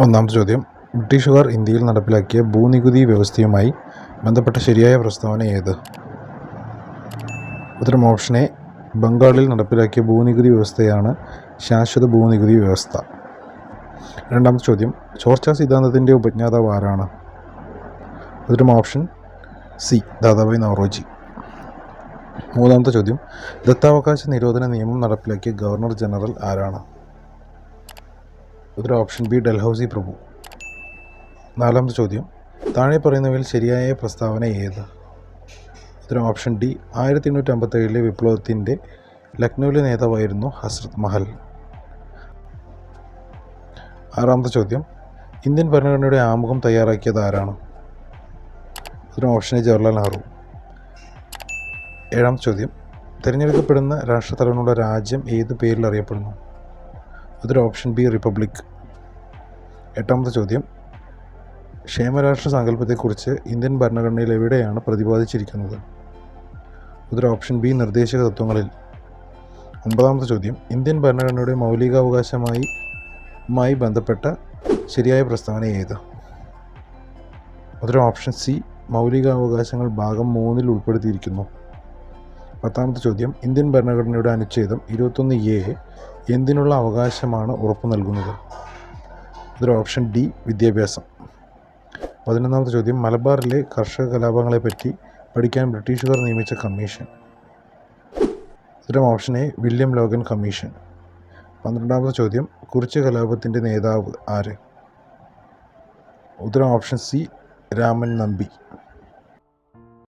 ഒന്നാമത്തെ ചോദ്യം, ബ്രിട്ടീഷുകാർ ഇന്ത്യയിൽ നടപ്പിലാക്കിയ ഭൂനികുതി വ്യവസ്ഥയുമായി ബന്ധപ്പെട്ട ശരിയായ പ്രസ്താവന ഏത്? ഉത്തരം ഓപ്ഷൻ എ. ബംഗാളിൽ നടപ്പിലാക്കിയ ഭൂനികുതി വ്യവസ്ഥയാണ് ശാശ്വത ഭൂനികുതി വ്യവസ്ഥ. രണ്ടാമത്തെ ചോദ്യം, ചോർച്ചാ സിദ്ധാന്തത്തിൻ്റെ ഉപജ്ഞാതാവ് ആരാണ്? ഉത്തരം ഓപ്ഷൻ സി. ദാദാഭായ് നവറോജി. മൂന്നാമത്തെ ചോദ്യം, ദത്താവകാശ നിരോധന നിയമം നടപ്പിലാക്കിയ ഗവർണർ ജനറൽ ആരാണ്? ഉത്തരം ഓപ്ഷൻ ബി. ഡൽഹൌസി പ്രഭു. നാലാമത്തെ ചോദ്യം, താഴെ പറയുന്നവയിൽ ശരിയായ പ്രസ്താവന ഏത്? ഉത്തരം ഓപ്ഷൻ ഡി. 1857 വിപ്ലവത്തിൻ്റെ ലക്നൌവിലെ നേതാവായിരുന്നു ഹസ്രത്ത് മഹൽ. ആറാമത്തെ ചോദ്യം, ഇന്ത്യൻ ഭരണഘടനയുടെ ആമുഖം തയ്യാറാക്കിയത് ആരാണ്? ഉത്തരം ഓപ്ഷൻ എ. ജവഹർലാൽ നെഹ്റു. ഏഴാമത്തെ ചോദ്യം, തിരഞ്ഞെടുക്കപ്പെടുന്ന രാഷ്ട്രത്തലവനുള്ള രാജ്യം ഏത് പേരിൽ അറിയപ്പെടുന്നു? ഉത്തരം ഓപ്ഷൻ ബി. റിപ്പബ്ലിക്. എട്ടാമത്തെ ചോദ്യം, ക്ഷേമരാഷ്ട്ര സങ്കല്പത്തെക്കുറിച്ച് ഇന്ത്യൻ ഭരണഘടനയിൽ എവിടെയാണ് പ്രതിപാദിച്ചിരിക്കുന്നത്? ഉത്തരം ഓപ്ഷൻ ബി. നിർദ്ദേശക തത്വങ്ങളിൽ. ഒമ്പതാമത്തെ ചോദ്യം, ഇന്ത്യൻ ഭരണഘടനയുടെ മൗലികാവകാശമായി ബന്ധപ്പെട്ട ശരിയായ പ്രസ്താവന ഏത്? ഉത്തരം ഓപ്ഷൻ സി. മൗലികാവകാശങ്ങൾ ഭാഗം 3 ഉൾപ്പെടുത്തിയിരിക്കുന്നു. പത്താമത്തെ ചോദ്യം, ഇന്ത്യൻ ഭരണഘടനയുടെ അനുച്ഛേദം 21A എന്തിനുള്ള അവകാശമാണ് ഉറപ്പു നൽകുന്നത്? ഉത്തരം ഓപ്ഷൻ ഡി. വിദ്യാഭ്യാസം. 11ാമത്തെ ചോദ്യം, മലബാറിലെ കർഷക കലാപങ്ങളെപ്പറ്റി പഠിക്കാൻ ബ്രിട്ടീഷുകാർ നിയമിച്ച കമ്മീഷൻ? ഉത്തരം option A. William Logan commission. 12ാമത്തെ ചോദ്യം, കുറിച്യ കലാപത്തിൻ്റെ നേതാവ് ആര്? ഉത്തരം ഓപ്ഷൻ സി. രാമൻ നമ്പി.